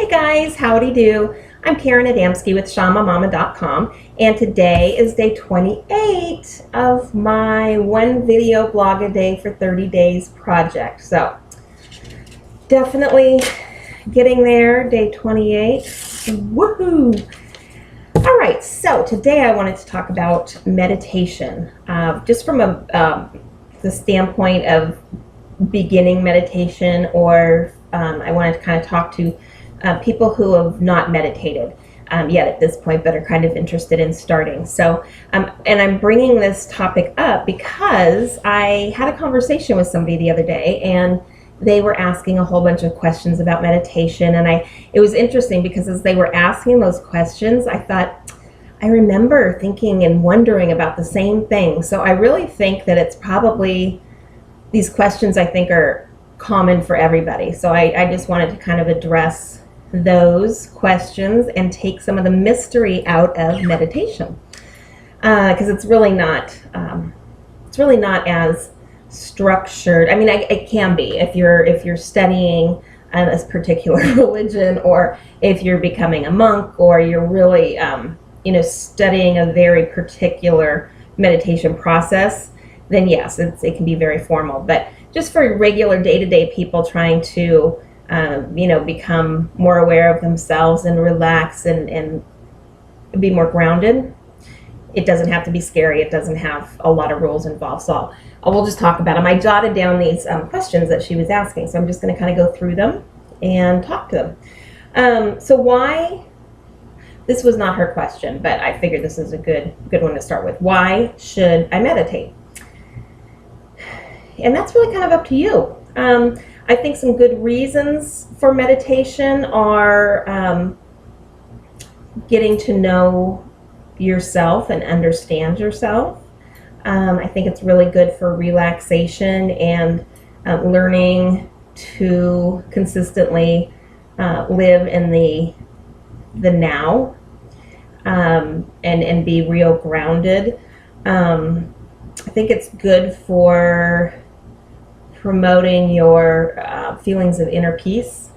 Hey guys, howdy do. I'm Karen Adamski with ShamaMama.com, and today is day 28 of my one video blog a day for 30 days project. So definitely getting there, day 28. Woohoo! All right, so today I wanted to talk about meditation, just from the standpoint of beginning meditation, or I wanted to kind of talk to people who have not meditated yet at this point, but are kind of interested in starting. So, and I'm bringing this topic up because I had a conversation with somebody the other day, and they were asking a whole bunch of questions about meditation, and it was interesting because as they were asking those questions, I thought, I remember thinking and wondering about the same thing. So I really think that it's probably, these questions I think are common for everybody. So I just wanted to kind of address those questions and take some of the mystery out of meditation, because it's really not as structured. I mean, it can be if you're studying a particular religion, or if you're becoming a monk, or you're really studying a very particular meditation process, then yes, it can be very formal. But just for regular day-to-day people trying to become more aware of themselves and relax and be more grounded, it doesn't have to be scary. It doesn't have a lot of rules involved. So we'll just talk about them. I jotted down these questions that she was asking, so I'm just going to kind of go through them and talk to them. So why, this was not her question, but I figured this is a good one to start with. Why should I meditate? And that's really kind of up to you. I think some good reasons for meditation are getting to know yourself and understand yourself. I think it's really good for relaxation and learning to consistently live in the now, and be real grounded. I think it's good for promoting your feelings of inner peace.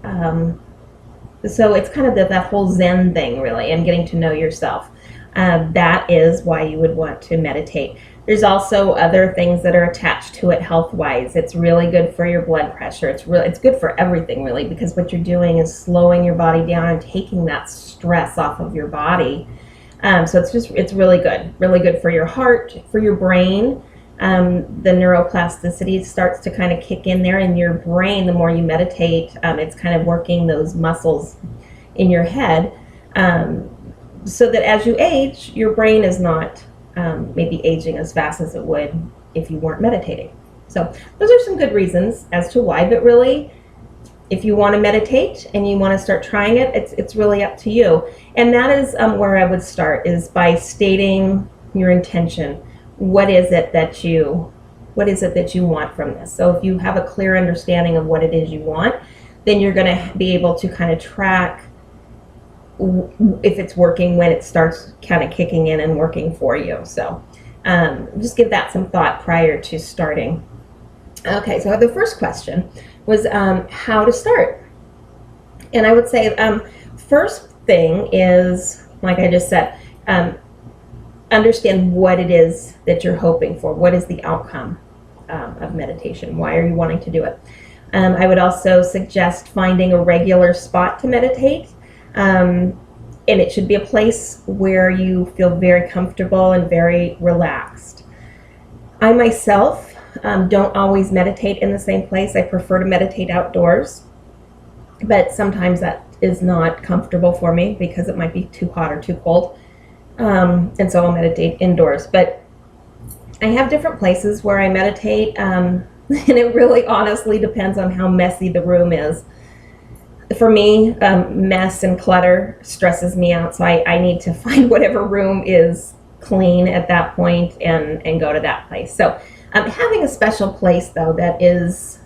So it's kind of that whole Zen thing, really, and getting to know yourself. That is why you would want to meditate. There's also other things that are attached to it health-wise. It's really good for your blood pressure. It's good for everything, really, because what you're doing is slowing your body down and taking that stress off of your body. So it's really good for your heart, for your brain. The neuroplasticity starts to kind of kick in there in your brain the more you meditate. It's kind of working those muscles in your head, so that as you age, your brain is not maybe aging as fast as it would if you weren't meditating. So those are some good reasons as to why, but really, if you want to meditate and you want to start trying it, it's really up to you. And that is where I would start, is by stating your intention. What is it that you want from this? So if you have a clear understanding of what it is you want, then you're going to be able to kind of track if it's working when it starts kind of kicking in and working for you. So just give that some thought prior to starting. Okay, so the first question was how to start. And I would say first thing is, like I just said, understand what it is that you're hoping for. What is the outcome of meditation? Why are you wanting to do it? I would also suggest finding a regular spot to meditate. And it should be a place where you feel very comfortable and very relaxed. I myself don't always meditate in the same place. I prefer to meditate outdoors, but sometimes that is not comfortable for me because it might be too hot or too cold. And so I'll meditate indoors. But I have different places where I meditate, and it really honestly depends on how messy the room is. For me, mess and clutter stresses me out, so I need to find whatever room is clean at that point and go to that place. So having a special place, though, that is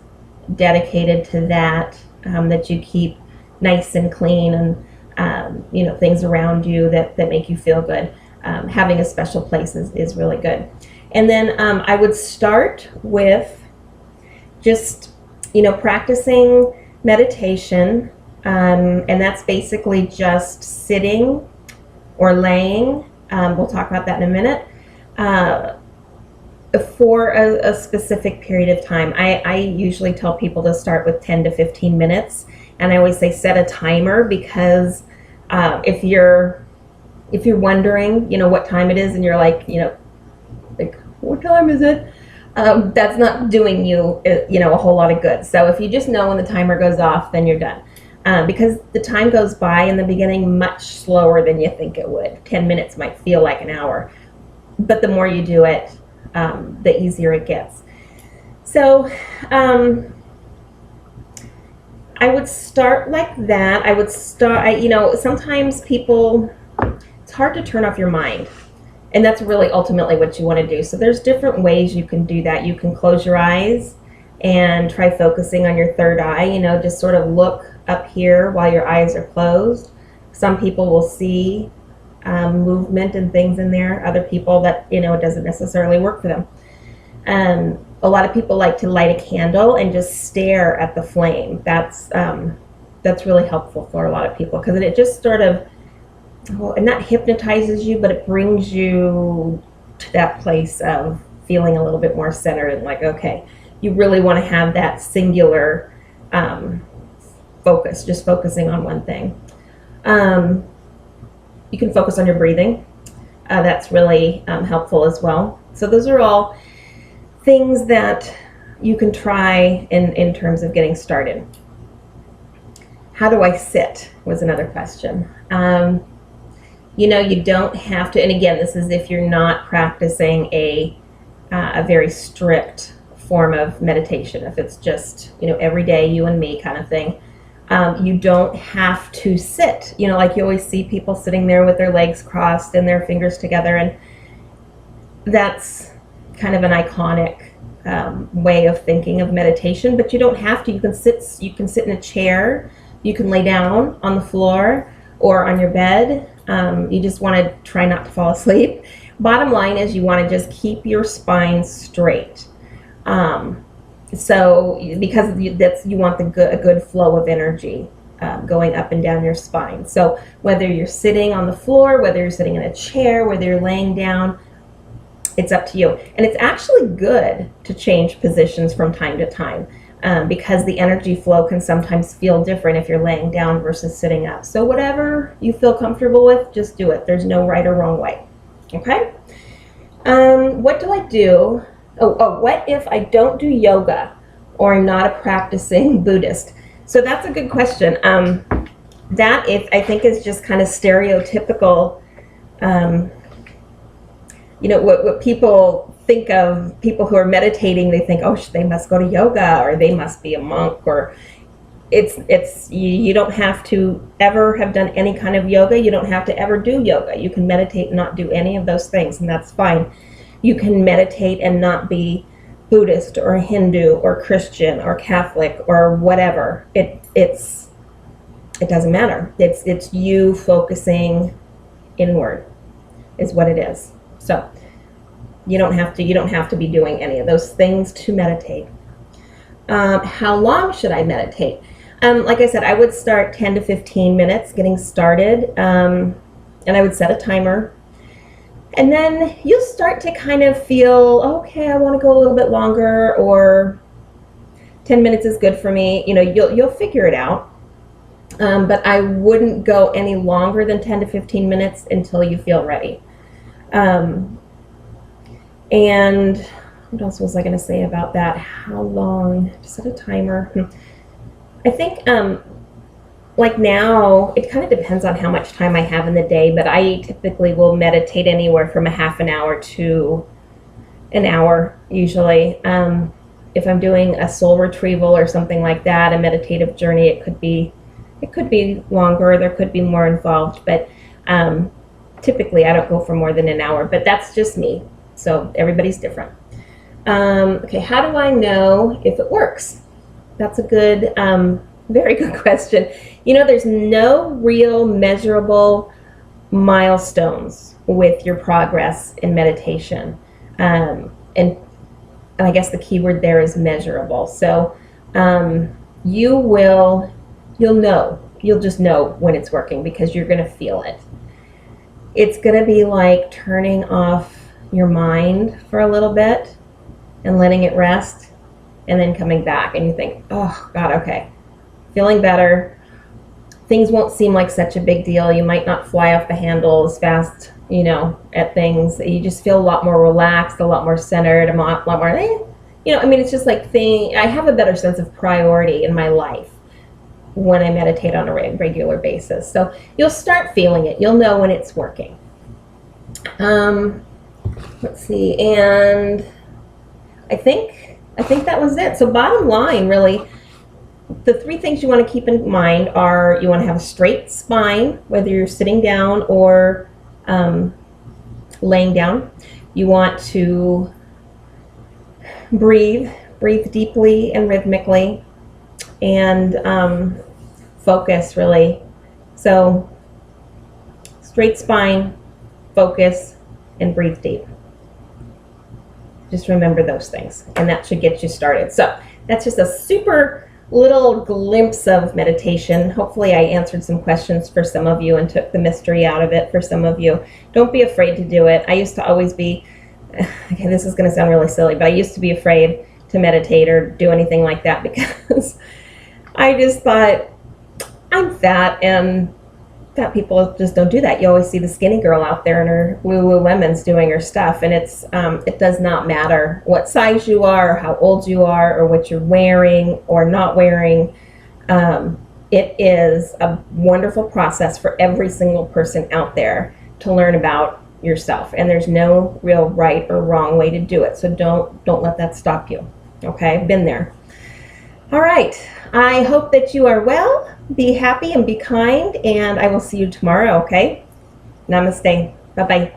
dedicated to that, that you keep nice and clean, and things around you that make you feel good. Having a special place is really good. And then I would start with just practicing meditation And that's basically just sitting or laying. We'll talk about that in a minute. For a specific period of time. I usually tell people to start with 10 to 15 minutes. And I always say set a timer, because if you're wondering, what time it is, and you're like, what time is it? That's not doing you, a whole lot of good. So if you just know when the timer goes off, then you're done. Because the time goes by in the beginning much slower than you think it would. 10 minutes might feel like an hour. But the more you do it, the easier it gets. So I would start like that. I would start, sometimes people, it's hard to turn off your mind. And that's really ultimately what you want to do. So there's different ways you can do that. You can close your eyes and try focusing on your third eye, just sort of look up here while your eyes are closed. Some people will see movement and things in there. Other people that, it doesn't necessarily work for them. A lot of people like to light a candle and just stare at the flame. That's really helpful for a lot of people, because it just sort of, it not hypnotizes you, but it brings you to that place of feeling a little bit more centered and like, okay, you really want to have that singular focus, just focusing on one thing. You can focus on your breathing. That's really helpful as well. So those are all things that you can try in terms of getting started. How do I sit was another question. You don't have to, and again, this is if you're not practicing a very strict form of meditation. If it's just, every day, you and me kind of thing. You don't have to sit, like you always see people sitting there with their legs crossed and their fingers together, and that's kind of an iconic way of thinking of meditation, but you don't have to. You can sit in a chair, you can lay down on the floor or on your bed. You just want to try not to fall asleep. Bottom line is you want to just keep your spine straight. So because you want a good flow of energy going up and down your spine. So whether you're sitting on the floor, whether you're sitting in a chair, whether you're laying down, it's up to you. And it's actually good to change positions from time to time, because the energy flow can sometimes feel different if you're laying down versus sitting up. So whatever you feel comfortable with, just do it. There's no right or wrong way. Okay? What do I do? What if I don't do yoga or I'm not a practicing Buddhist? So that's a good question. That I think is just kind of stereotypical. What people think of people who are meditating, they think, they must go to yoga, or they must be a monk, or you don't have to ever have done any kind of yoga. You don't have to ever do yoga. You can meditate and not do any of those things, and that's fine. You can meditate and not be Buddhist or Hindu or Christian or Catholic or whatever. It doesn't matter. It's you focusing inward is what it is. So you don't have to be doing any of those things to meditate. How long should I meditate? Like I said, I would start 10 to 15 minutes getting started, and I would set a timer. And then you'll start to kind of feel, okay, I want to go a little bit longer, or 10 minutes is good for me. You'll figure it out. But I wouldn't go any longer than 10 to 15 minutes until you feel ready. And what else was I going to say about that? How long? To set a timer. I think, like now, it kind of depends on how much time I have in the day, but I typically will meditate anywhere from a half an hour to an hour, usually. If I'm doing a soul retrieval or something like that, a meditative journey, it could be longer, there could be more involved, but typically I don't go for more than an hour, but that's just me. So everybody's different. Okay, how do I know if it works? That's a good, very good question. There's no real measurable milestones with your progress in meditation. And I guess the key word there is measurable. So you'll know you'll just know when it's working because you're going to feel it. It's going to be like turning off your mind for a little bit and letting it rest, and then coming back, and you think, oh God, okay, feeling better. Things won't seem like such a big deal. You might not fly off the handle as fast, you know, at things. You just feel a lot more relaxed, a lot more centered, a lot more, you know, I mean, it's just like I have a better sense of priority in my life when I meditate on a regular basis. So you'll start feeling it. You'll know when it's working. Let's see, and I think that was it. So bottom line, really, the three things you want to keep in mind are you want to have a straight spine, whether you're sitting down or laying down. You want to breathe deeply and rhythmically, and focus, really. So straight spine, focus, and breathe deep. Just remember those things, and that should get you started. So that's just a super little glimpse of meditation. Hopefully I answered some questions for some of you and took the mystery out of it for some of you. Don't be afraid to do it. I used to always be, okay, this is going to sound really silly, but I used to be afraid to meditate or do anything like that because I just thought, I'm fat, and fat people just don't do that. You always see the skinny girl out there in her Lululemons doing her stuff, and it does not matter what size you are, or how old you are, or what you're wearing or not wearing. It is a wonderful process for every single person out there to learn about yourself, and there's no real right or wrong way to do it. So don't let that stop you. Okay, I've been there. All right, I hope that you are well. Be happy and be kind, and I will see you tomorrow, okay? Namaste. Bye-bye.